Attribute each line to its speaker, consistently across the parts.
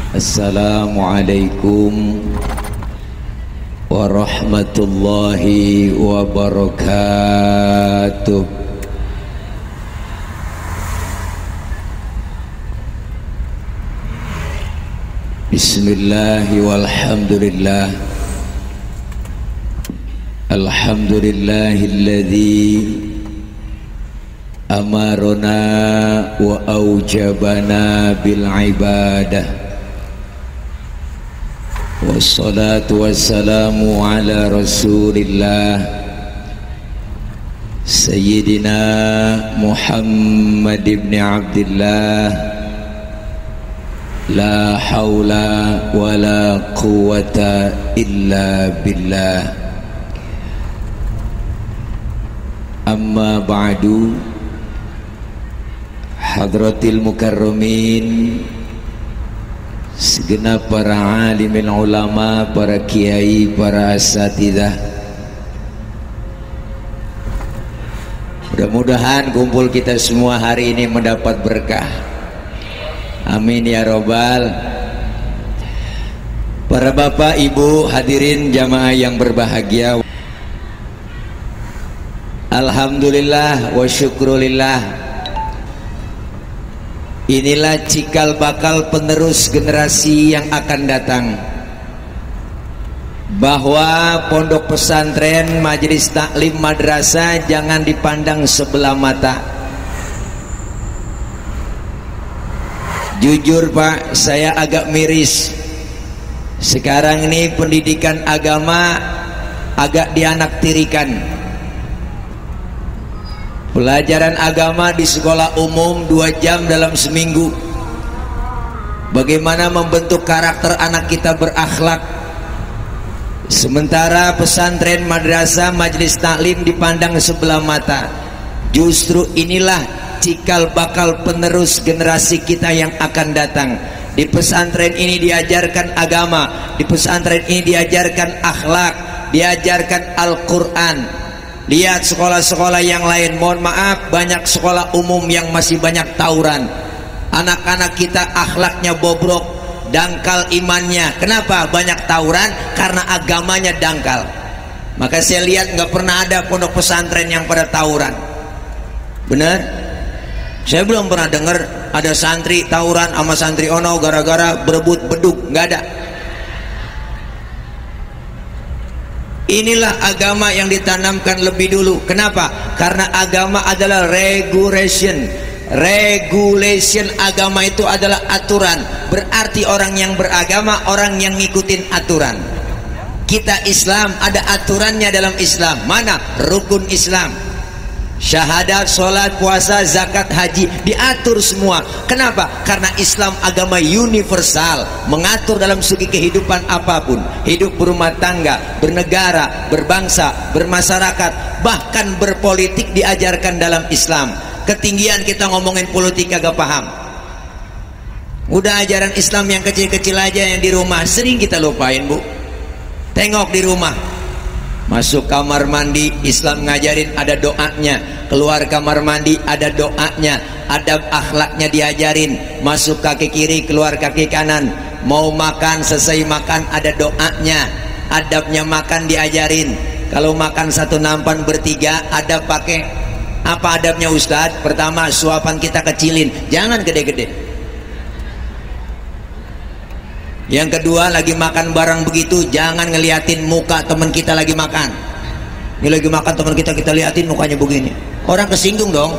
Speaker 1: Assalamualaikum warahmatullahi wabarakatuh. Bismillahi walhamdulillah. Alhamdulillahilladzi amarona wa aujabana bil ibadah. Wassalatu wassalamu ala rasulillah Sayyidina Muhammad ibn Abdillah. La hawla wa la quwwata illa billah. Amma ba'du. Hadratil mukarramin, segenap para alimin ulama, para kiai, para asatidzah, mudah-mudahan kumpul kita semua hari ini mendapat berkah. Amin ya robbal. Para bapak, ibu, hadirin jamaah yang berbahagia, alhamdulillah wa syukrulillah. Inilah cikal bakal penerus generasi yang akan datang, bahwa pondok pesantren, majelis taklim, madrasah jangan dipandang sebelah mata. Jujur Pak, saya agak miris. Sekarang ini pendidikan agama agak dianaktirikan. Pelajaran agama di sekolah umum 2 jam dalam seminggu. Bagaimana membentuk karakter anak kita berakhlak. Sementara pesantren, madrasah, majelis taklim dipandang sebelah mata. Justru inilah cikal bakal penerus generasi kita yang akan datang. Di pesantren ini diajarkan agama, di pesantren ini diajarkan akhlak, diajarkan Al-Quran. Lihat sekolah-sekolah yang lain, mohon maaf, banyak sekolah umum yang masih banyak tawuran. Anak-anak kita akhlaknya bobrok, dangkal imannya. Kenapa banyak tawuran? Karena agamanya dangkal. Maka saya lihat nggak pernah ada pondok pesantren yang pada tawuran. Benar? Saya belum pernah dengar ada santri tawuran sama santri ono gara-gara berebut beduk, nggak ada. Inilah agama yang ditanamkan lebih dulu. Kenapa? Karena agama adalah regulation. Regulation agama itu adalah aturan. Berarti orang yang beragama, orang yang ngikutin aturan. Kita Islam ada aturannya dalam Islam. Mana? Rukun Islam. Syahadat, sholat, puasa, zakat, haji diatur semua. Kenapa? Karena Islam agama universal, mengatur dalam segi kehidupan apapun. Hidup berumah tangga, bernegara, berbangsa, bermasyarakat, bahkan berpolitik diajarkan dalam Islam. Ketinggian kita ngomongin politik agak paham. Udah ajaran Islam yang kecil-kecil aja yang di rumah sering kita lupain, Bu. Tengok di rumah, masuk kamar mandi, Islam ngajarin ada doanya. Keluar kamar mandi ada doanya. Adab akhlaknya diajarin. Masuk kaki kiri, keluar kaki kanan. Mau makan, selesai makan ada doanya. Adabnya makan diajarin. Kalau makan satu nampan bertiga, adab pakai apa adabnya Ustadz? Pertama, suapan kita kecilin, jangan gede-gede. Yang kedua, lagi makan barang begitu jangan ngeliatin muka teman kita lagi makan. Ini lagi makan teman kita, kita liatin mukanya begini, orang kesinggung dong.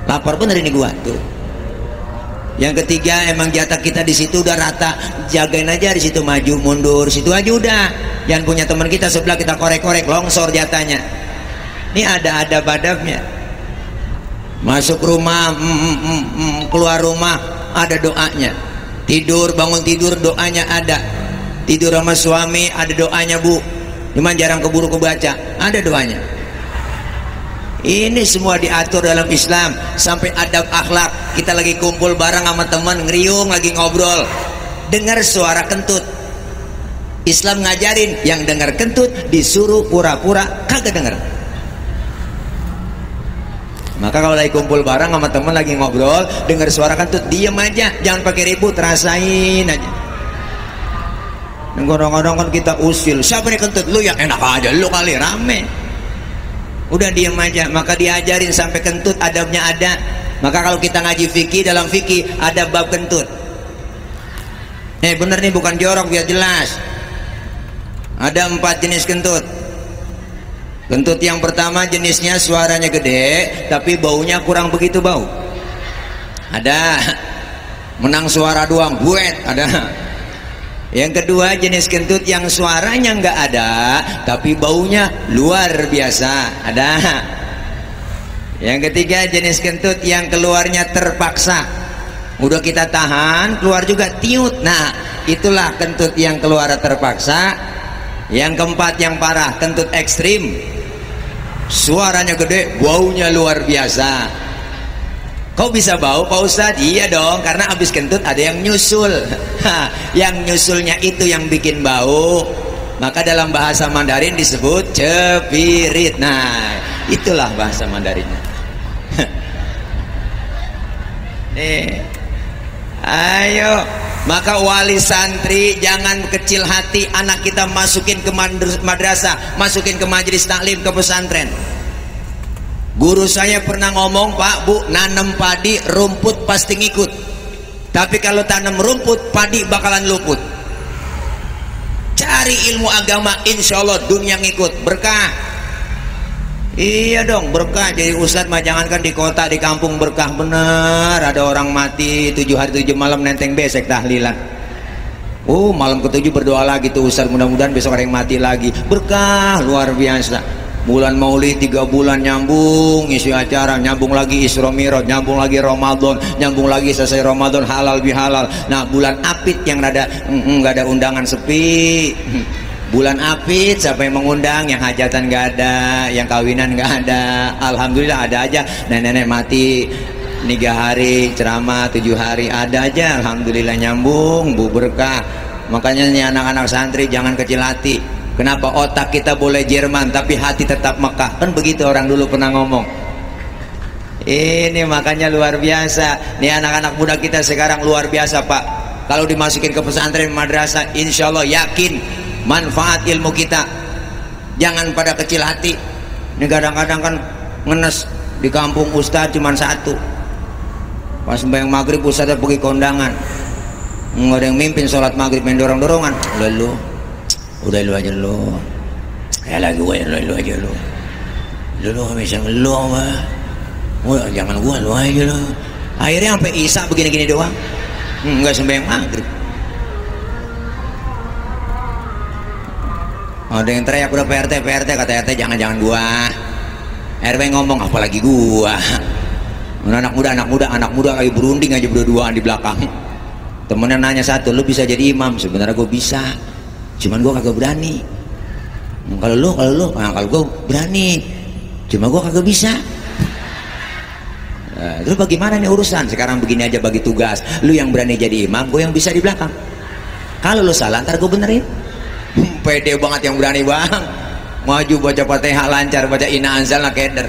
Speaker 1: Lapar bener ini gua tuh. Yang ketiga, emang jatah kita di situ udah rata, jagain aja di situ, maju mundur situ aja udah. Jangan punya teman kita sebelah kita korek-korek, longsor jatahnya. Ini ada adab-adabnya. Masuk rumah, keluar rumah ada doanya. Tidur, bangun tidur doanya ada. Tidur sama suami ada doanya, Bu. Cuman jarang keburu kebaca, ada doanya. Ini semua diatur dalam Islam. Sampai adab akhlak. Kita lagi kumpul bareng sama teman, ngeriung lagi ngobrol, dengar suara kentut. Islam ngajarin yang dengar kentut disuruh pura-pura kagak denger. Maka kalau lagi kumpul bareng sama temen lagi ngobrol, dengar suara kentut, diem aja, jangan pakai ribut, rasain aja. Dan kadang-kadang kan kita usil, siapa nih kentut? Lu, ya enak aja, lu kali rame. Udah diem aja. Maka diajarin sampai kentut adabnya ada. Maka kalau kita ngaji fikih, dalam fikih ada bab kentut. Bener nih, bukan jorok, biar jelas. Ada 4 jenis kentut. Kentut yang pertama jenisnya suaranya gede tapi baunya kurang begitu bau. Ada. Menang suara doang, buet, ada. Yang kedua jenis kentut yang suaranya nggak ada tapi baunya luar biasa. Ada. Yang ketiga jenis kentut yang keluarnya terpaksa. Udah kita tahan, keluar juga tiut. Nah, itulah kentut yang keluar terpaksa. Yang keempat yang parah, kentut ekstrim. Suaranya gede, baunya luar biasa. Kok bisa bau Pak Ustadz? Iya dong, karena habis kentut ada yang nyusul. Yang nyusulnya itu yang bikin bau. Maka dalam bahasa Mandarin disebut cepirit. Nah, itulah bahasa Mandarinnya. Ayo, maka wali santri jangan kecil hati anak kita masukin ke madrasah, masukin ke majelis taklim, ke pesantren. Guru saya pernah ngomong, Pak, Bu, nanam padi rumput pasti ngikut. Tapi kalau tanam rumput, padi bakalan luput. Cari ilmu agama, insya Allah dunia ngikut, berkah. Iya dong, berkah. Jadi ustadz mah jangankan di kota, di kampung berkah bener. Ada orang mati 7 hari 7 malam nenteng besek tahlilan. Malam ke-7 berdoa lagi tuh ustadz, mudah-mudahan besok ada yang mati lagi. Berkah luar biasa. Bulan Maulid 3 bulan nyambung isi acara, nyambung lagi Isra Mi'raj, nyambung lagi Ramadan, nyambung lagi selesai Ramadan halal bihalal. Nah, bulan Apit yang rada nggak ada undangan, sepi. Bulan Apit siapa yang mengundang? Yang hajatan nggak ada, yang kawinan nggak ada. Alhamdulillah ada aja. Nenek-nenek mati 3 hari ceramah, 7 hari ada aja. Alhamdulillah nyambung, bu, berkah. Makanya nih anak-anak santri jangan kecil hati. Kenapa? Otak kita boleh Jerman tapi hati tetap Mekah. Kan begitu orang dulu pernah ngomong. Ini makanya luar biasa. Nih anak-anak muda kita sekarang luar biasa, Pak. Kalau dimasukin ke pesantren madrasah, insya Allah yakin manfaat ilmu kita. Jangan pada kecil hati. Ini kadang-kadang kan ngenes di kampung ustadz cuma 1. Pas sembahyang maghrib ustadz pergi kondangan, nggak ada yang mimpin sholat maghrib, main dorong-dorongan. Udah lu aja lu. Kayak lagi gue, lu aja lu. Lu bisa lu apa? Jangan gua, lu aja lu. Akhirnya sampai Isya begini-gini doang. Nggak sembahyang maghrib. Ada yang teriak udah PRT, kata RT jangan gua. RW ngomong apalagi gua. Anak muda lagi berunding aja berdua-duaan di belakang. Temennya nanya satu, lu bisa jadi imam? Sebenarnya gua bisa, cuman gua kagak berani. Kalau lu, kalau gua berani, cuma gua kagak bisa. Terus bagaimana nih urusan? Sekarang begini aja bagi tugas. Lu yang berani jadi imam, gua yang bisa di belakang. Kalau lu salah, ntar gua benerin. Pede banget yang berani bang. Maju baca Fatihah lancar, baca inna anzalna keder.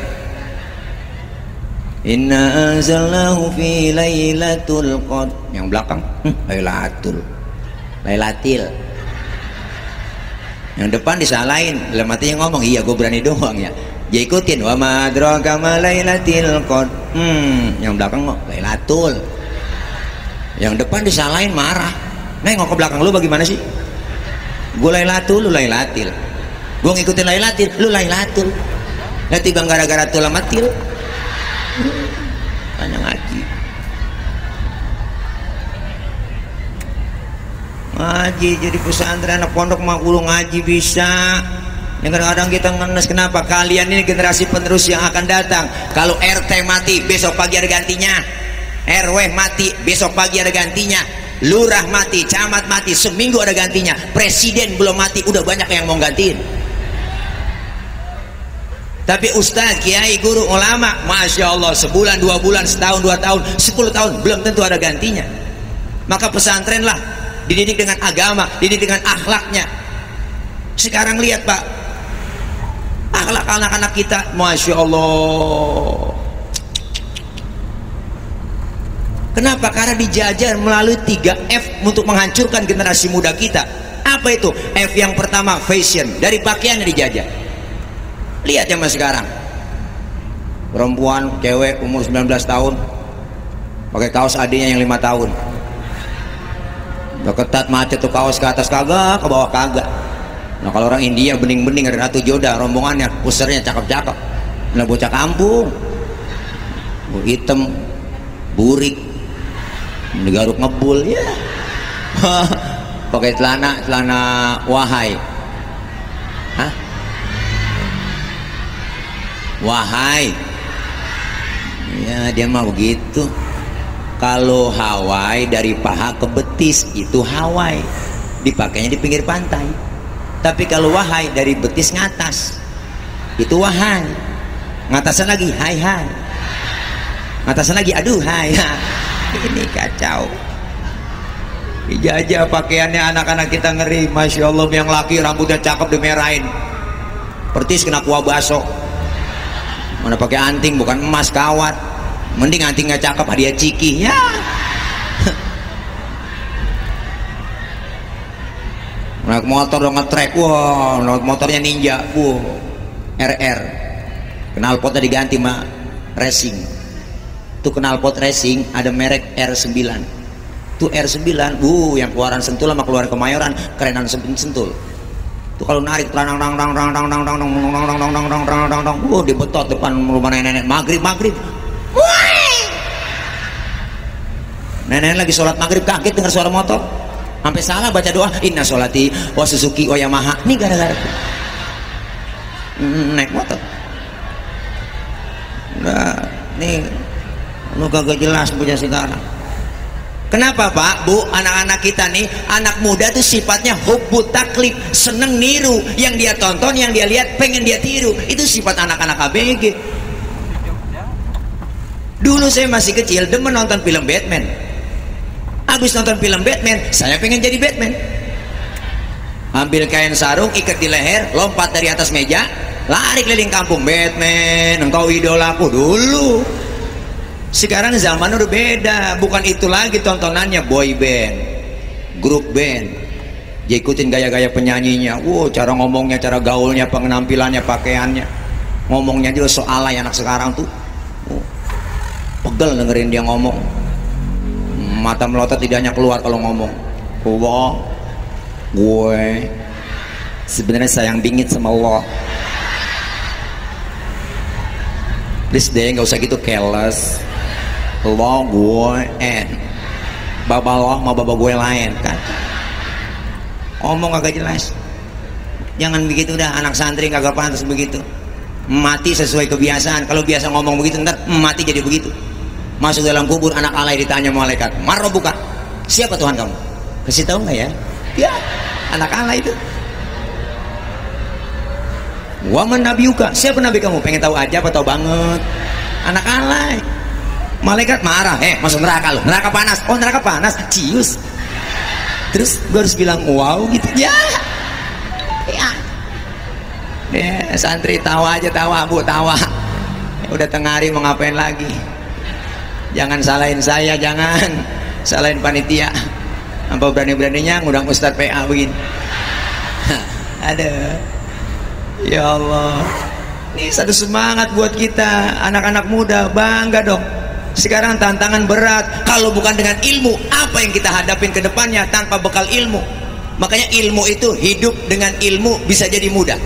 Speaker 1: Inna anzalnahu fi lailatul qadr. Yang belakang lailatil. Yang depan disalahin, dalam hatinya ngomong, iya gue berani doang ya. Dia ikutin, wa ma adraka ma lailatul qadr. Yang belakang mau lailatul. Yang depan disalahin, marah. Nengok ke belakang lu bagaimana sih? Gue lailatul, lu lailatil. Gue ngikutin lailatil, lu lailatul. Nanti bang gara-gara tulamatil. Tanya ngaji. Ngaji jadi pesantren, anak pondok mah kudu ngaji bisa. Yang kadang-kadang kita ngenes, kenapa? Kalian ini generasi penerus yang akan datang. Kalau RT mati, besok pagi ada gantinya. RW mati, besok pagi ada gantinya. Lurah mati, camat mati, seminggu ada gantinya. Presiden belum mati, udah banyak yang mau gantiin. Tapi ustaz, kiai, guru, ulama, masya Allah, sebulan, 2 bulan, setahun, 2 tahun, 10 tahun, belum tentu ada gantinya. Maka pesantren lah dididik dengan agama, dididik dengan akhlaknya. Sekarang lihat Pak, akhlak anak-anak kita, masya Allah, Kenapa? Karena dijajah melalui 3F untuk menghancurkan generasi muda kita. Apa itu? F yang pertama, fashion. Dari pakaian dijajah. Lihat zaman sekarang, perempuan, cewek umur 19 tahun pakai kaos adiknya yang 5 tahun. Udah ketat macet tuh kaos, ke atas kagak, ke bawah kagak. Nah kalau orang India bening-bening ada Ratu Joda, rombongannya, pusernya cakep-cakep. Nah bocah kampung, hitam, burik, digaruk ngebul, ya. Pakai celana wahai. Hah? Wahai. Ya dia mah begitu. Kalau Hawaii dari paha ke betis itu Hawaii, dipakainya di pinggir pantai. Tapi kalau wahai dari betis ngatas itu wahai. Ngatasan lagi hai hai. Ngatasan lagi aduh hai. Ini kacau. Dijajah pakaiannya anak-anak kita, ngeri. Masya Allah, yang laki rambutnya cakep dimerahin, pertis kena kuah baso. Mana pakai anting bukan emas kawat, mending antingnya cakep hadiah ciki ya. Naik motor dong ngetrek, wah naik motornya Ninja, RR, knalpotnya diganti mah racing. Tuh knalpot racing ada merek R9. Tuh R9, yang keluaran Sentul sama keluaran Kemayoran, kerenan Sentul. Tuh kalau narik dibetot depan rumah nenek, maghrib. Nenek lagi sholat maghrib kaget dengar suara motor, sampai salah baca doa, inna sholati wa Suzuki wa Yamaha. Ini gara-gara naik motor. Nah, nih lu kagak jelas punya sekarang. Kenapa Pak, Bu, anak-anak kita nih, anak muda tuh sifatnya hubbu taklid, seneng niru, yang dia tonton, yang dia lihat, pengen dia tiru. Itu sifat anak-anak ABG. Dulu saya masih kecil, demen nonton film Batman. Habis nonton film Batman, saya pengen jadi Batman. Ambil kain sarung, ikat di leher, lompat dari atas meja, lari keliling kampung. Batman, engkau idolaku dulu. Sekarang zaman udah beda, bukan itu lagi tontonannya, boy band, grup band. Dia ikutin gaya-gaya penyanyinya, cara ngomongnya, cara gaulnya, penampilannya, pakaiannya, ngomongnya juga so alay anak sekarang tuh. Pegel dengerin dia ngomong, mata melotot lidahnya keluar kalau ngomong. Gue sebenarnya sayang bingit sama Allah. Please deh, nggak usah gitu careless. Lo gue bapak lo sama bapak gue lain kan, ngomong agak jelas. Jangan begitu dah, anak santri kagak pantas begitu. Mati sesuai kebiasaan. Kalau biasa ngomong begitu, ntar mati jadi begitu. Masuk dalam kubur anak alay, ditanya malaikat, Marrobuka, siapa Tuhan kamu? Kasih tahu nggak ya? Ya anak alay itu. Waman nabiuka, siapa nabi kamu? Pengen tahu aja apa tahu banget? Anak alay. Malaikat marah, masuk neraka lo, neraka panas. Oh neraka panas, cius. Terus gue harus bilang wow gitu ya. Santri tawa aja, tawa Bu, tawa. Udah tengah hari mau ngapain lagi? Jangan salahin saya, jangan salahin panitia. Apa berani-beraninya ngundang Ustadz PA begini. Ada. Ya Allah. Ini satu semangat buat kita, anak-anak muda, bangga dong. Sekarang tantangan berat, kalau bukan dengan ilmu, apa yang kita hadapin ke depannya tanpa bekal ilmu? Makanya ilmu itu, hidup dengan ilmu bisa jadi mudah.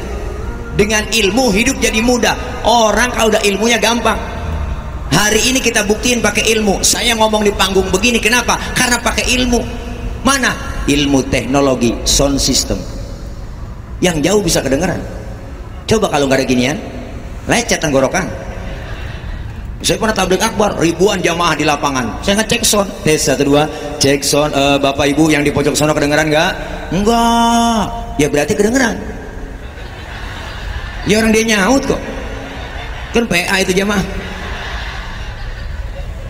Speaker 1: Dengan ilmu hidup jadi mudah. Orang kalau udah ilmunya gampang. Hari ini kita buktiin pakai ilmu. Saya ngomong di panggung begini, kenapa? Karena pakai ilmu. Mana? Ilmu teknologi, sound system. Yang jauh bisa kedengeran. Coba kalau nggak ada ginian, lecet tenggorokan. Saya pernah tabligh akbar, ribuan jamaah di lapangan. Saya ngecek sound, tes 1 2, cek sound. Bapak ibu yang di pojok sono kedengeran nggak? Enggak. Ya berarti kedengeran. Ya orang dia nyaut kok. Kan PA itu jamaah.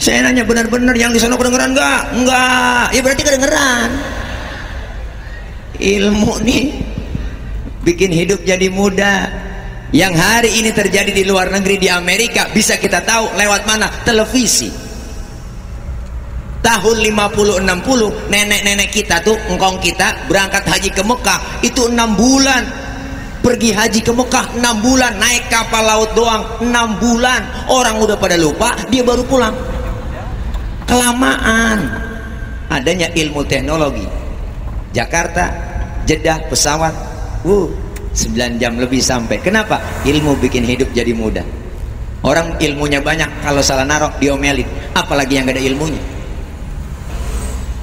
Speaker 1: Saya nanya benar-benar yang di sono kedengeran nggak? Enggak. Ya berarti kedengeran. Ilmu nih bikin hidup jadi mudah. Yang hari ini terjadi di luar negeri, di Amerika, bisa kita tahu lewat mana? Televisi. tahun 50-60 nenek-nenek kita tuh, engkong kita berangkat haji ke Mekah itu 6 bulan, pergi haji ke Mekah 6 bulan, naik kapal laut doang 6 bulan, orang udah pada lupa, dia baru pulang. Kelamaan adanya ilmu teknologi. Jakarta, Jeddah pesawat 9 jam lebih sampai. Kenapa? Ilmu bikin hidup jadi mudah. Orang ilmunya banyak, kalau salah narok diomelin, apalagi yang gak ada ilmunya.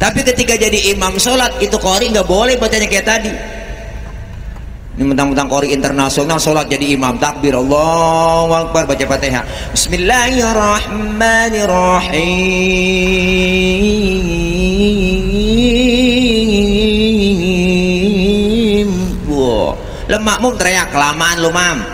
Speaker 1: Tapi ketika jadi imam sholat, itu qori nggak boleh bacanya kayak tadi. Ini mentang-mentang qori internasional sholat jadi imam, takbir Allahu Akbar, baca Fatihah, Bismillahirrahmanirrahim. Wow, makmum teriak, kelamaan lu mam,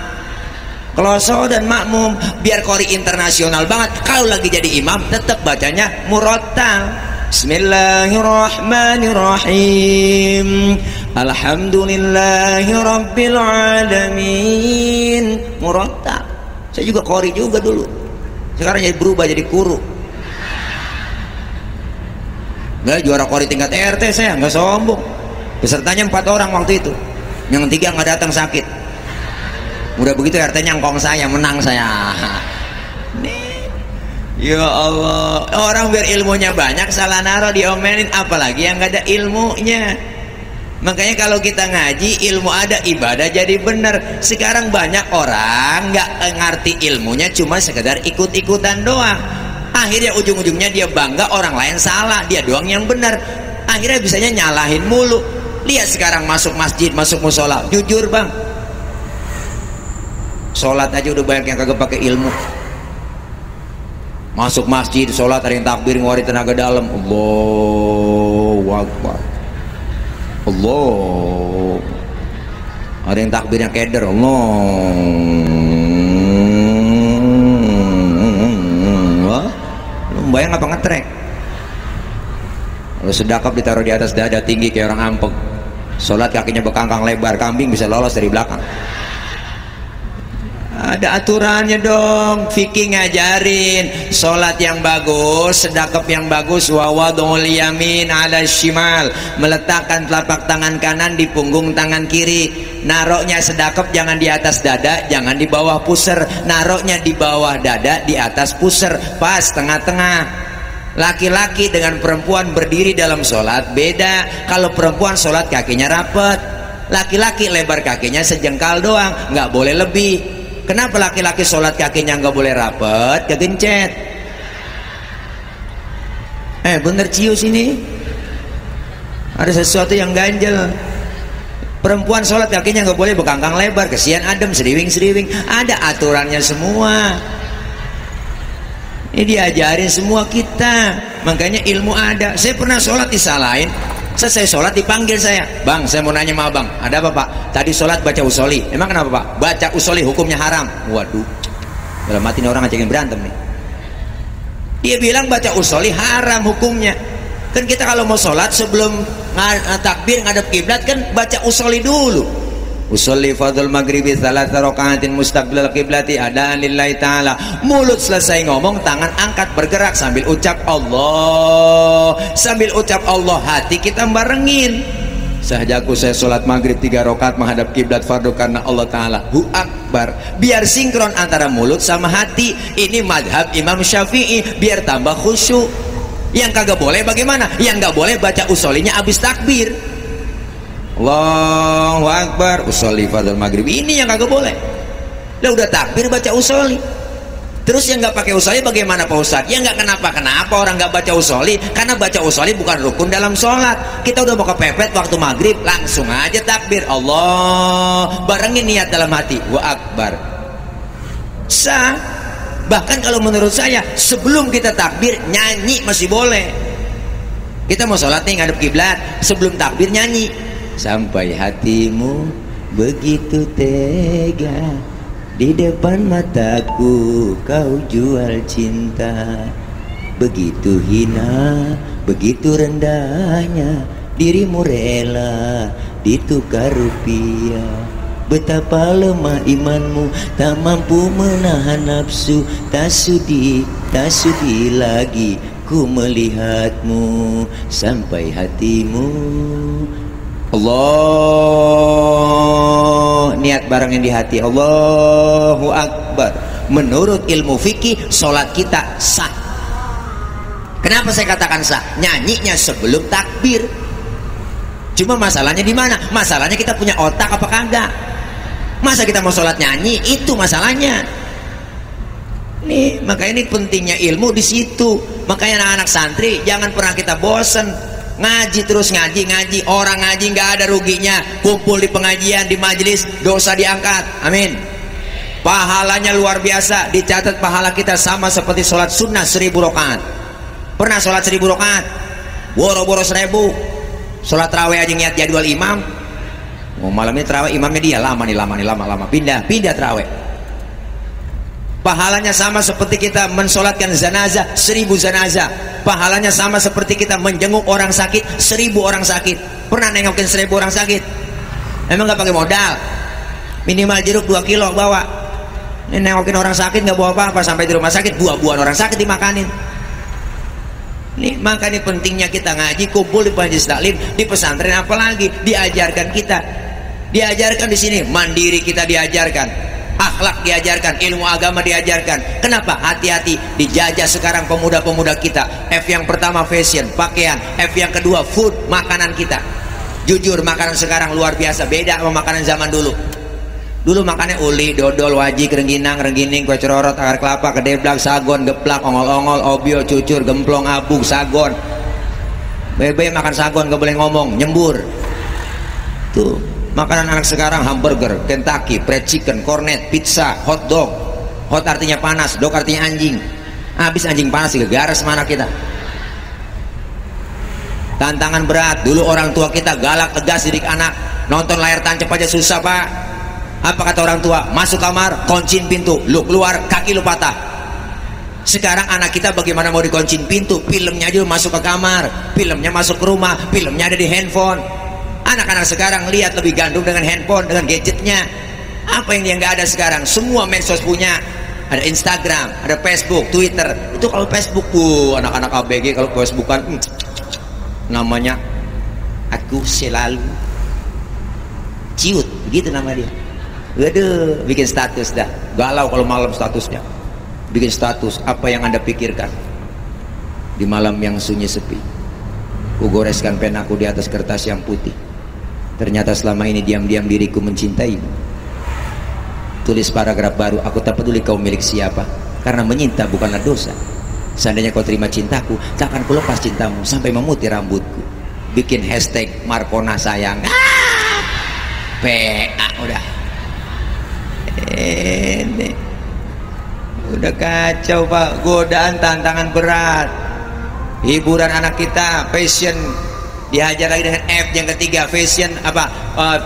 Speaker 1: kloso dan makmum, biar qori internasional banget. Kalau lagi jadi imam tetap bacanya murattal. Bismillahirrahmanirrahim. Alhamdulillahi rabbil alamin. Murattal. Saya juga qori juga dulu. Sekarang jadi berubah jadi guru. Nggak, juara qori tingkat RT saya, nggak sombong. Pesertanya 4 orang waktu itu. Yang 3 nggak datang sakit. Udah begitu RT-nya ngkong saya, menang saya. Ya Allah, orang biar ilmunya banyak salah naruh diomelin, apalagi yang gak ada ilmunya. Makanya kalau kita ngaji ilmu ada, ibadah jadi benar. Sekarang banyak orang gak ngerti ilmunya, cuma sekedar ikut-ikutan doang. Akhirnya ujung-ujungnya dia bangga orang lain salah, dia doang yang benar. Akhirnya bisanya nyalahin mulu. Lihat sekarang masuk masjid, masuk musola, jujur bang, sholat aja udah banyak yang kagak pakai ilmu. Masuk masjid, sholat ada yang takbir ngeluarin tenaga dalam, Allahu Akbar, Allah, ada yang takbirnya keder, Allah. Lu bayang apa ngetrek? Kalau sedekap ditaruh di atas dada tinggi kayak orang ampek, sholat kakinya bekangkang lebar, kambing bisa lolos dari belakang. Ada aturannya dong. Fikih ngajarin sholat yang bagus, sedekap yang bagus, wa wadul yamin ala shimal, meletakkan telapak tangan kanan di punggung tangan kiri. Naroknya sedekap jangan di atas dada, jangan di bawah pusar. Naroknya di bawah dada, di atas pusar, pas tengah-tengah. Laki-laki dengan perempuan berdiri dalam sholat beda. Kalau perempuan sholat kakinya rapat, laki-laki lebar kakinya sejengkal doang, nggak boleh lebih. Kenapa laki-laki sholat kakinya nggak boleh rapet, kegencet? Bener cius ini, ada sesuatu yang ganjel. Perempuan sholat kakinya nggak boleh bekangkang lebar, kesian adem, seriwing-seriwing. Ada aturannya semua. Ini diajarin semua kita. Makanya ilmu ada. Saya pernah sholat disalahin. Selesai sholat dipanggil saya, bang, saya mau nanya sama abang, ada apa pak? Tadi sholat baca usoli. Emang kenapa pak? Baca usoli hukumnya haram. Waduh, dalam hati ini orang ngajakin berantem nih. Dia bilang baca usoli haram hukumnya. Kan kita kalau mau sholat sebelum takbir ngadep kiblat kan baca usoli dulu. Usolli fadl maghribi thalatha raka'atin mustaqbilal qiblati adaan lillahi ta'ala. Mulut selesai ngomong, tangan angkat bergerak sambil ucap Allah. Sambil ucap Allah, hati kita barengin. Sahajaku saya sholat maghrib 3 rakaat menghadap kiblat fardu karena Allah Ta'ala. Hu akbar. Biar sinkron antara mulut sama hati. Ini madhab Imam Syafi'i, biar tambah khusyuk. Yang kagak boleh bagaimana? Yang gak boleh baca usolinya abis takbir, Allahu Akbar, usolli fardhu maghrib. Ini yang kagak boleh. Lah udah takbir baca usoli. Terus yang nggak pakai usoli bagaimana Pak Ustadz? Ya nggak kenapa orang nggak baca usoli, karena baca usoli bukan rukun dalam sholat. Kita udah mau kepepet waktu maghrib, langsung aja takbir Allah, barengin niat dalam hati, wa akbar. Sah. Bahkan kalau menurut saya sebelum kita takbir nyanyi masih boleh. Kita mau sholat nih ngadep kiblat, sebelum takbir nyanyi. Sampai hatimu begitu tega, di depan mataku kau jual cinta. Begitu hina, begitu rendahnya, dirimu rela ditukar rupiah. Betapa lemah imanmu, tak mampu menahan nafsu. Tak sudi lagi ku melihatmu sampai hatimu. Allah, niat barang yang di hati. Allahu Akbar. Menurut ilmu fikih, sholat kita sah. Kenapa saya katakan sah? Nyanyinya sebelum takbir. Cuma masalahnya di mana? Masalahnya kita punya otak apa kagak? Masa kita mau sholat nyanyi? Itu masalahnya. Nih, makanya ini pentingnya ilmu di situ. Makanya anak-anak santri jangan pernah kita bosen. Ngaji terus, ngaji. Orang ngaji nggak ada ruginya. Kumpul di pengajian, di majelis, dosa diangkat. Amin. Pahalanya luar biasa. Dicatat pahala kita sama seperti sholat sunnah 1000 rakaat. Pernah sholat 1000 rakaat? Boro-boro 1000. Sholat tarawih aja niat jadwal imam. Oh, malam ini tarawih imamnya dia lama. Pindah tarawih. Pahalanya sama seperti kita mensolatkan zanazah 1000 zanazah. Pahalanya sama seperti kita menjenguk orang sakit 1000 orang sakit. Pernah nengokin 1000 orang sakit? Emang gak pakai modal? Minimal jeruk 2 kilo bawa. Ini nengokin orang sakit gak bawa apa-apa. Sampai di rumah sakit buah-buahan orang sakit dimakanin. Nih, makanya pentingnya kita ngaji, kumpul di majelis taklim, di pesantren, apalagi diajarkan kita. Diajarkan di sini, mandiri kita diajarkan, akhlak diajarkan, ilmu agama diajarkan. Kenapa? Hati-hati, dijajah sekarang pemuda-pemuda kita. F yang pertama fashion, pakaian. F yang kedua food, makanan kita. Jujur, makanan sekarang luar biasa, beda sama makanan zaman dulu. Dulu makannya uli, dodol, wajik, rengginang, renggining, kue cerorot, akar kelapa, kedeblak, sagon, geplak, ongol-ongol, obio, cucur, gemplong, abung, sagon. Bebe makan sagon gak boleh ngomong, nyembur. Tuh, makanan anak sekarang hamburger, Kentucky, fried chicken, cornet, pizza, hot dog. Hot artinya panas, dog artinya anjing. Habis anjing panas juga garas mana kita. Tantangan berat. Dulu orang tua kita galak tegas didik anak. Nonton layar tancap aja susah, Pak. Apa kata orang tua? Masuk kamar, kunciin pintu, lu keluar, kaki lu patah. Sekarang anak kita bagaimana mau dikunciin pintu? Filmnya aja masuk ke kamar, filmnya masuk ke rumah, filmnya ada di handphone. Anak-anak sekarang lihat lebih gandung dengan handphone, dengan gadgetnya. Apa yang dia nggak ada sekarang? Semua medsos punya. Ada Instagram, ada Facebook, Twitter. Itu kalau Facebook, anak-anak ABG kalau Facebookan, namanya aku selalu ciut, begitu nama dia. Waduh, bikin status dah. Galau kalau malam statusnya. Bikin status, apa yang Anda pikirkan di malam yang sunyi sepi. Ku goreskan penaku di atas kertas yang putih. Ternyata selama ini diam-diam diriku mencintaimu. Tulis paragraf baru, aku tak peduli kau milik siapa, karena menyinta bukanlah dosa. Seandainya kau terima cintaku, tak akan ku lepas cintamu sampai memutih rambutku. Bikin hashtag Markona sayang. PA udah. Ini udah kacau, Pak. Godaan, tantangan berat. Hiburan anak kita, fashion, dihajar lagi dengan F yang ketiga, fashion apa,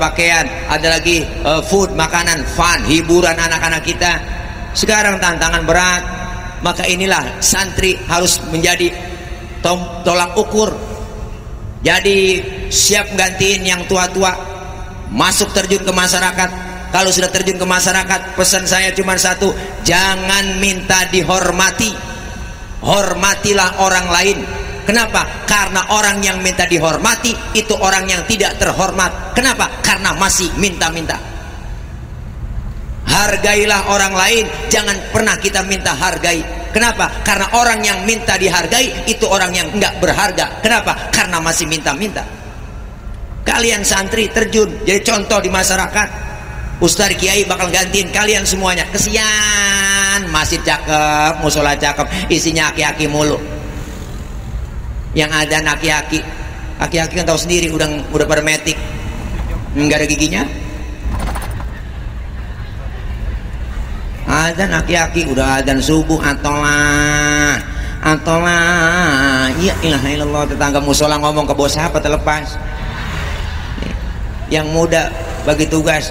Speaker 1: pakaian. Ada lagi food, makanan, fun, hiburan anak-anak kita. Sekarang tantangan berat. Maka inilah santri harus menjadi tolak ukur. Jadi siap gantiin yang tua-tua, masuk terjun ke masyarakat. Kalau sudah terjun ke masyarakat, pesan saya cuma satu, jangan minta dihormati. Hormatilah orang lain. Kenapa? Karena orang yang minta dihormati itu orang yang tidak terhormat. Kenapa? Karena masih minta-minta. Hargailah orang lain, jangan pernah kita minta hargai. Kenapa? Karena orang yang minta dihargai itu orang yang enggak berharga. Kenapa? Karena masih minta-minta. Kalian santri terjun jadi contoh di masyarakat. Ustaz Kiai bakal gantiin kalian semuanya. Kesian, masjid cakep, musola cakep, isinya aki-aki mulu. Yang ada aki-aki, aki-aki kan tahu sendiri udah pada metik, nggak ada giginya. Adzan aki-aki, udah adzan subuh, atolah, ya ilah ilallah. Tetangga musola ngomong ke bos apa terlepas. Yang muda bagi tugas.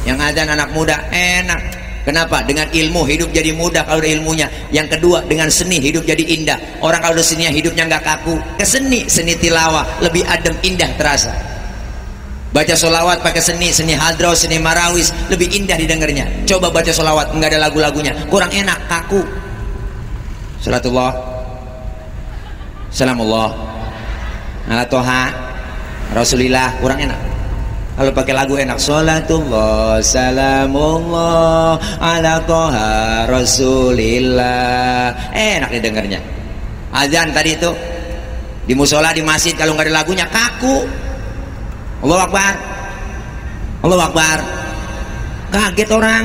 Speaker 1: Yang adzan anak muda enak. Kenapa? Dengan ilmu hidup jadi mudah kalau ada ilmunya. Yang kedua, dengan seni hidup jadi indah. Orang kalau ada seninya hidupnya nggak kaku. Keseni, seni tilawah lebih adem, indah terasa. Baca solawat pakai seni hadroh, seni marawis, lebih indah didengarnya. Coba baca solawat nggak ada lagu-lagunya, kurang enak, kaku. Salatullah Salamullah ala toha Rasulillah kurang enak. Kalau pakai lagu enak, sholatullah salamullah ala toha Rasulillah, enak didengarnya. Azan tadi itu di musola, di masjid, kalau nggak ada lagunya kaku. Allahu Akbar, Allahu Akbar, kaget orang.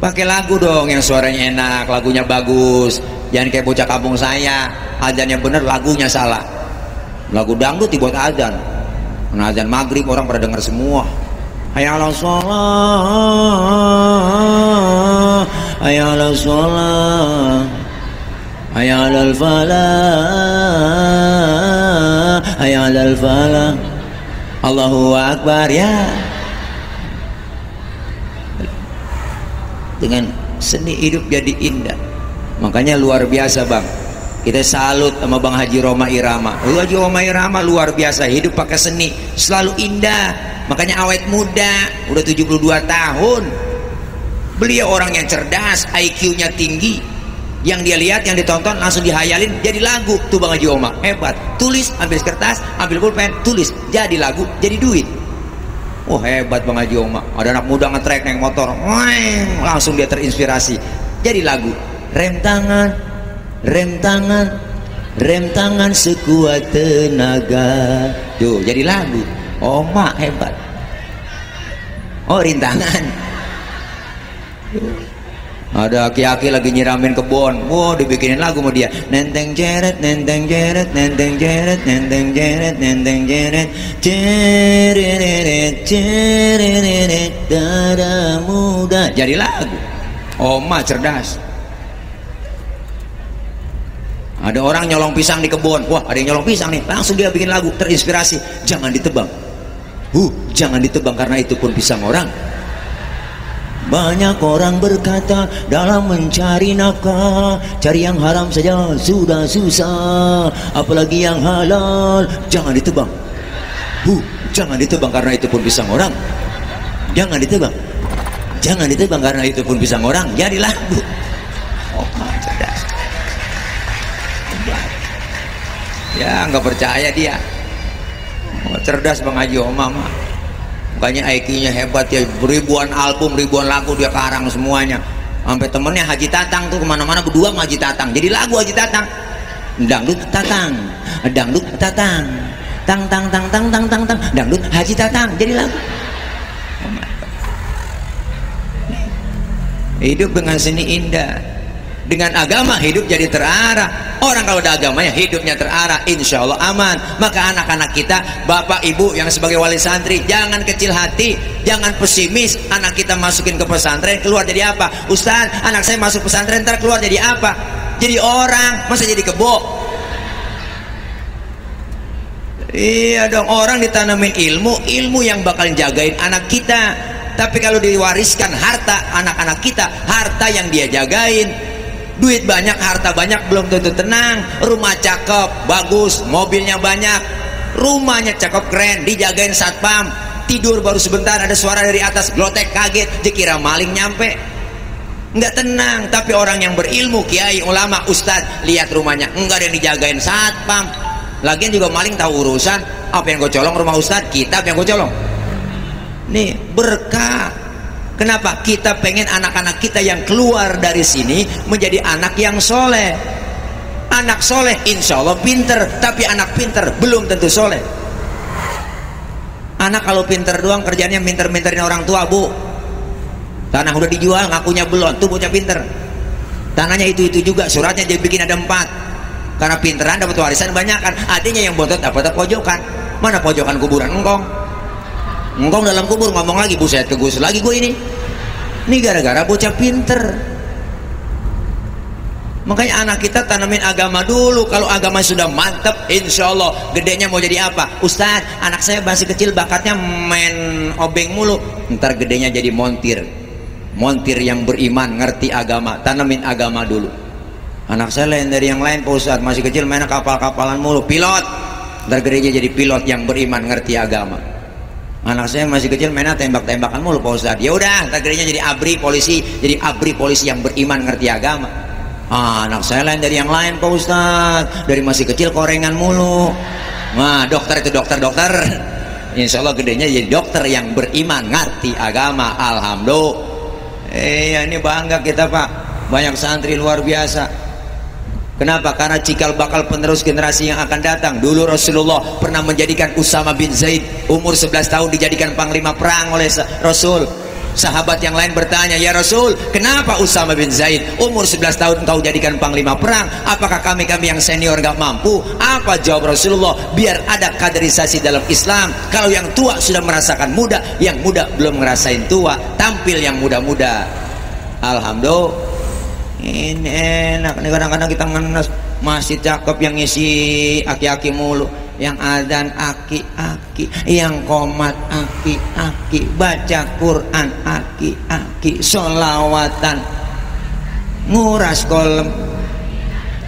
Speaker 1: Pakai lagu dong yang suaranya enak, lagunya bagus. Jangan kayak bocah kampung saya, azannya bener, lagunya salah. Lagu dangdut dibuat azan. Nah, azan maghrib orang pada dengar semua. Hayya 'alas shalah, hayya 'alas shalah, hayya 'alal falah, hayya 'alal falah. Allahu Akbar ya. Dengan seni hidup jadi indah. Makanya luar biasa bang, kita salut sama Bang Haji Roma Irama. Haji Roma Irama luar biasa, hidup pakai seni, selalu indah. Makanya awet muda, udah 72 tahun. Beliau orang yang cerdas, IQ-nya tinggi. Yang dia lihat, yang ditonton langsung dihayalin jadi lagu. Tuh Bang Haji Roma, hebat. Tulis, ambil kertas, ambil pulpen, tulis, jadi lagu, jadi duit. Oh hebat Bang Haji Roma. Ada anak muda ngetrek naik motor, langsung dia terinspirasi, jadi lagu. Rem tangan, rem tangan, rem tangan sekuat tenaga. Tuh jadi lagu. Oma hebat. Oh rintangan. Ada aki-aki lagi nyiramin kebun, wow dibikinin lagu sama dia. Nenteng jeret, nenteng jeret, nenteng jeret, nenteng jeret, nenteng jeret, jeret, jeret, dada muda. Jadi lagu. Oma cerdas. Ada orang nyolong pisang di kebun, wah ada yang nyolong pisang nih, langsung dia bikin lagu, terinspirasi. Jangan ditebang, jangan ditebang karena itu pun pisang orang. Banyak orang berkata dalam mencari nafkah, cari yang haram saja sudah susah, apalagi yang halal. Jangan ditebang, jangan ditebang karena itu pun pisang orang. Jangan ditebang, jangan ditebang karena itu pun pisang orang. Jadi lagu. Oh cerdas. Ya nggak percaya dia. Oh, cerdas Bang Haji Omam. Makanya IQ-nya hebat ya, ribuan album, ribuan lagu dia karang semuanya. Sampai temennya Haji Tatang tuh kemana-mana berdua sama Haji Tatang. Jadi lagu Haji Tatang. Dangdut Tatang, dangdut Tatang, tang tang tang tang tang tang tang, dangdut Haji Tatang. Jadi lagu. Hidup dengan seni indah. Dengan agama hidup jadi terarah. Orang kalau ada agamanya hidupnya terarah, insya Allah aman. Maka anak-anak kita, bapak ibu yang sebagai wali santri, jangan kecil hati, jangan pesimis. Anak kita masukin ke pesantren keluar jadi apa? Ustaz, anak saya masuk pesantren ntar keluar jadi apa? Jadi orang, masa jadi kebo? Iya dong, orang ditanamin ilmu yang bakal jagain anak kita. Tapi kalau diwariskan harta anak-anak kita, harta yang dia jagain. Duit banyak, harta banyak, belum tentu tenang. Rumah cakep, bagus, mobilnya banyak, rumahnya cakep, keren, dijagain satpam. Tidur baru sebentar ada suara dari atas, glotek, kaget, dikira maling nyampe. Nggak tenang. Tapi orang yang berilmu, kiai, ulama, ustadz, lihat rumahnya enggak ada yang dijagain satpam. Lagian juga maling tahu urusan. Apa yang gue colong rumah ustadz, kitab yang gue colong. Nih berkah. Kenapa? Kita pengen anak-anak kita yang keluar dari sini menjadi anak yang soleh. Anak soleh insya Allah pinter, tapi anak pinter belum tentu soleh. Anak kalau pinter doang kerjanya minter-minterin orang tua, bu. Tanah udah dijual ngakunya belum, tuh bocah pinter. Tanahnya itu juga, suratnya dia bikin ada 4. Karena pinteran dapat warisan banyak kan. Adanya yang bontot dapat pojokan. Mana pojokan kuburan engkong? Engkong dalam kubur ngomong lagi, buset kegus lagi gue ini. Ini gara-gara bocah pinter. Makanya anak kita tanamin agama dulu. Kalau agama sudah mantep, insya Allah gedenya mau jadi apa? Ustaz, anak saya masih kecil bakatnya main obeng mulu. Ntar gedenya jadi montir. Montir yang beriman, ngerti agama. Tanamin agama dulu. Anak saya lain dari yang lain, Pak Ustaz, masih kecil main kapal-kapalan mulu. Pilot. Ntar gedenya jadi pilot yang beriman, ngerti agama. Anak saya masih kecil mainnya tembak-tembakan mulu Pak Ustaz. Ya udah, takdirnya jadi abri polisi, yang beriman ngerti agama. Anak saya lain dari yang lain Pak Ustadz, dari masih kecil korengan mulu. Nah dokter itu dokter insya Allah gedenya jadi dokter yang beriman, ngerti agama. Alhamdulillah. Ini bangga kita Pak, banyak santri luar biasa. Kenapa? Karena cikal bakal penerus generasi yang akan datang. Dulu Rasulullah pernah menjadikan Usama bin Zaid umur 11 tahun dijadikan panglima perang oleh Rasul. Sahabat yang lain bertanya, ya Rasul, kenapa Usama bin Zaid umur 11 tahun engkau jadikan panglima perang? Apakah kami yang senior gak mampu? Apa jawab Rasulullah? Biar ada kaderisasi dalam Islam. Kalau yang tua sudah merasakan muda, yang muda belum ngerasain tua, tampil yang muda-muda. Alhamdulillah. Ini enak nih, kadang-kadang kita ngenes masih cakep yang ngisi aki-aki mulu, yang adzan aki-aki, yang qomat aki-aki, baca Quran aki-aki, sholawatan, nguras kolom,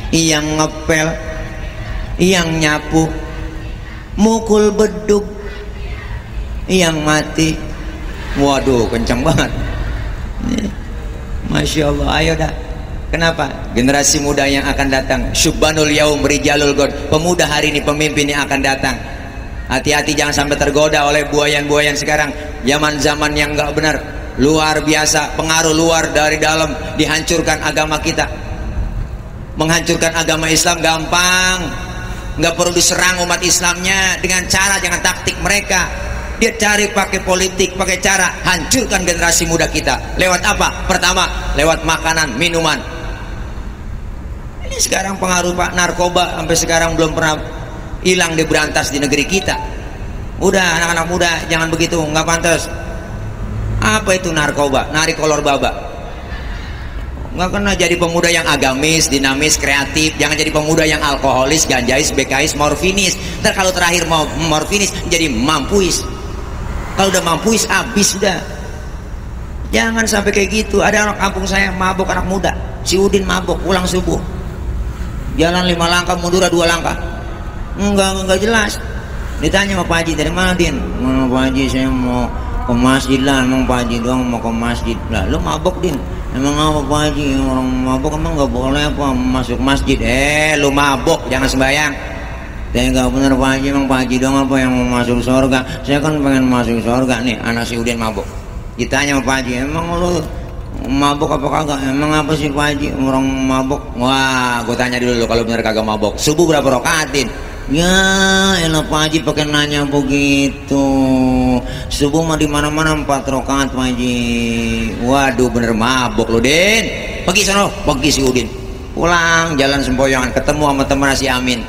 Speaker 1: yang ngepel, yang nyapu, mukul beduk, yang mati. Waduh kencang banget. Masya Allah. Ayo dah. Kenapa? Generasi muda yang akan datang, syubbanul yaum rijalul god, pemuda hari ini, pemimpin yang akan datang. Hati-hati jangan sampai tergoda oleh buayan-buayan sekarang, zaman-zaman yang enggak benar, luar biasa, pengaruh luar dari dalam, dihancurkan agama kita. Menghancurkan agama Islam gampang, nggak perlu diserang umat Islamnya dengan cara, jangan taktik mereka. Dia cari pakai politik, pakai cara hancurkan generasi muda kita. Lewat apa? Pertama, lewat makanan, minuman. Ini sekarang pengaruh Pak narkoba sampai sekarang belum pernah hilang, diberantas di negeri kita. Udah anak-anak muda jangan begitu, nggak pantas. Apa itu narkoba? Narik kolor baba. Nggak kena jadi pemuda yang agamis, dinamis, kreatif. Jangan jadi pemuda yang alkoholis, ganjais, bekais, morfinis. Ntar kalau terakhir mau morfinis jadi mampuis. Kalau udah mampuis habis udah. Jangan sampai kayak gitu. Ada anak kampung saya mabuk, anak muda, si Udin mabuk pulang subuh, jalan 5 langkah mundur 2 langkah. Enggak jelas. Ditanya sama Pak Haji, dari mana Din? Pak Haji saya mau ke masjid lah. Emang Pak Haji doang mau ke masjid lah. Lu mabuk Din? Emang apa Pak Haji? Orang mabuk emang nggak boleh apa masuk masjid? Lu mabuk jangan sembahyang. Saya nggak bener Pak Haji, emang Pak Haji doang apa yang mau masuk surga? Saya kan pengen masuk surga nih. Anak si Udin mabuk. Ditanya sama Pak Haji, emang lu mabuk apa kagak? Emang apa sih Pak Haji orang mabuk? Wah, gue tanya dulu kalau bener kagak mabuk. Subuh berapa rakaatin? Ya, elah Pak Haji pakai nanya begitu. Subuh mah di mana-mana 4 rakaat Pak Haji. Waduh, bener mabuk lu Din. Pergi sono, pergi si Udin. Pulang jalan sempoyongan ketemu sama teman si Amin.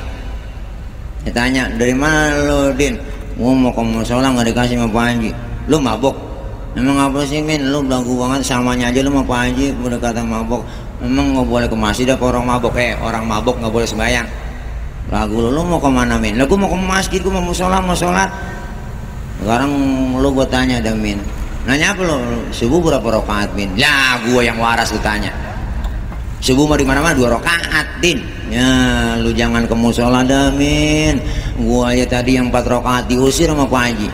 Speaker 1: Ditanya, dari mana lu Din? Gua mau ke musola nggak dikasih sama Pak Haji. Lu mabuk? Emang apa sih Min? Lu belagu banget, samanya aja lu sama Pak Haji udah kata mabuk. Emang nggak boleh ke masjid apa orang mabuk? Orang mabuk nggak boleh sembahyang. Lagu lu mau kemana Min? Lah gua mau ke masjid, gua mau musola, mau sholat. Sekarang lu gua tanya dah Min, nanya apa lu? Subuh berapa rakaat Min? Ya gua yang waras lu tanya. Subuh mau di mana-mana 2 rakaat Din. Ya lu jangan ke musola dah Min. Gua aja tadi yang 4 rakaat diusir sama Pak Haji.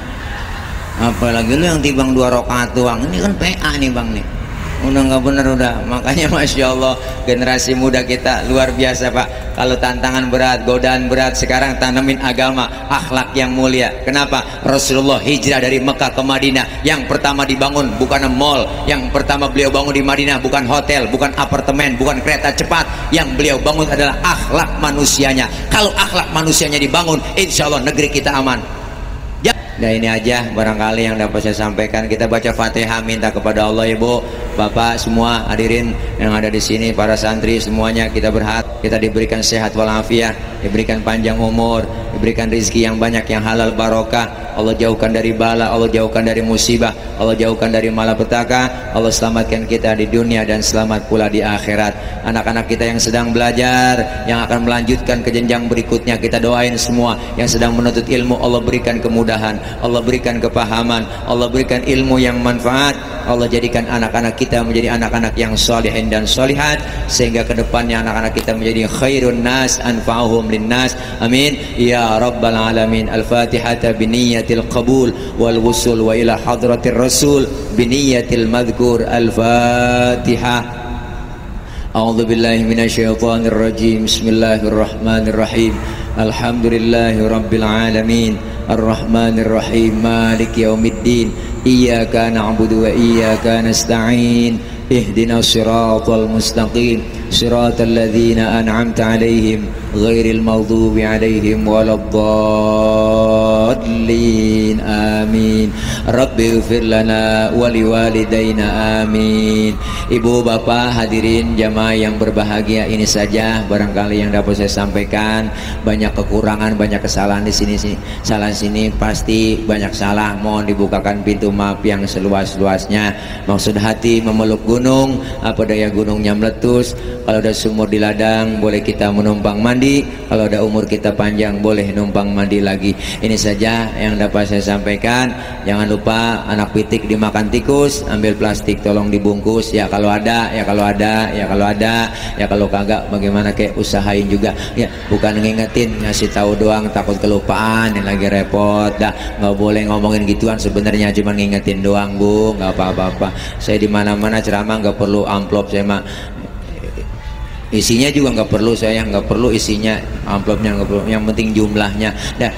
Speaker 1: Apalagi lu yang timbang 2 rakaat doang. Ini kan PA nih Bang nih. Udah nggak bener udah. Makanya Masya Allah generasi muda kita luar biasa Pak. Kalau tantangan berat, godaan berat, sekarang tanamin agama, akhlak yang mulia. Kenapa? Rasulullah hijrah dari Mekah ke Madinah. Yang pertama dibangun bukan mall. Yang pertama beliau bangun di Madinah bukan hotel, bukan apartemen, bukan kereta cepat. Yang beliau bangun adalah akhlak manusianya. Kalau akhlak manusianya dibangun, insya Allah negeri kita aman. Nah ini aja barangkali yang dapat saya sampaikan. Kita baca Fatihah, minta kepada Allah Ibu, Bapak semua hadirin yang ada di sini, para santri semuanya, kita berhak kita diberikan sehat walafiat, diberikan panjang umur, diberikan rezeki yang banyak yang halal barokah. Allah jauhkan dari bala, Allah jauhkan dari musibah, Allah jauhkan dari malapetaka. Allah selamatkan kita di dunia dan selamat pula di akhirat. Anak-anak kita yang sedang belajar, yang akan melanjutkan ke jenjang berikutnya, kita doain semua. Yang sedang menuntut ilmu, Allah berikan kemudahan, Allah berikan kepahaman, Allah berikan ilmu yang manfaat. Allah jadikan anak-anak kita menjadi anak-anak yang salihin dan solihat, sehingga kedepannya anak-anak kita menjadi khairun nas anfa'uhum linnas. Amin ya rabbal alamin. Al-Fatihah biniyatil qabul wal wusul wa ila hadratir rasul biniyatil madhkur. Al-Fatihah. A'udzu billahi minasyaitonir rajim. Bismillahirrahmanirrahim. Alhamdulillahi rabbil alamin. Arrahmanir rahim. Maliki yaumiddin. Iyyaka na'budu wa iyyaka nasta'in. Ihdinas siratal mustaqim. Siratal ladzina an'amta 'alaihim ghairil maghdubi 'alaihim waladdallin. Amin. Rabbi ighfir lana wa liwalidayna. Amin. Ibu bapak hadirin jamaah yang berbahagia, ini saja barangkali yang dapat saya sampaikan. Banyak kekurangan, banyak kesalahan di sini, salah sini pasti banyak salah. Mohon dibukakan pintu maaf yang seluas-luasnya. Maksud hati memeluk gunung, apa daya gunungnya meletus. Kalau ada sumur di ladang boleh kita menumpang mandi, kalau ada umur kita panjang boleh numpang mandi lagi. Ini saja yang dapat saya sampaikan. Jangan lupa anak pitik dimakan tikus, ambil plastik tolong dibungkus ya, kalau ada ya, kalau ada ya, kalau ada ya, kalau kagak bagaimana, kayak usahain juga ya, bukan ngingetin, ngasih tahu doang, takut kelupaan yang lagi repot. Dah nggak boleh ngomongin gituan, sebenarnya cuma ngingetin doang bu, nggak apa-apa. Saya di mana-mana ceramah nggak perlu amplop, saya mah isinya juga nggak perlu, saya nggak perlu isinya, amplopnya nggak perlu, yang penting jumlahnya. Dah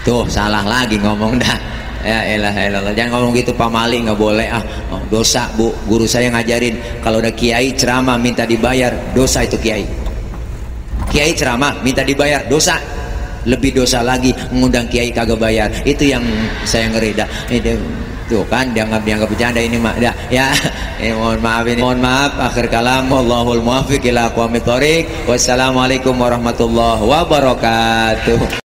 Speaker 1: tuh salah lagi ngomong dah. Ya elah, jangan ngomong gitu Pak Mali, nggak boleh dosa bu. Guru saya ngajarin kalau ada kiai ceramah minta dibayar, dosa itu kiai. Kiai ceramah minta dibayar, dosa. Lebih dosa lagi mengundang kiai kagak bayar, itu yang saya ngeri dah. Itu tuh kan dianggap bercanda ini mak dah ya. Mohon maaf akhir kalam, wallahul muwaffiq ila aqwamit thoriq. Wassalamualaikum warahmatullahi wabarakatuh.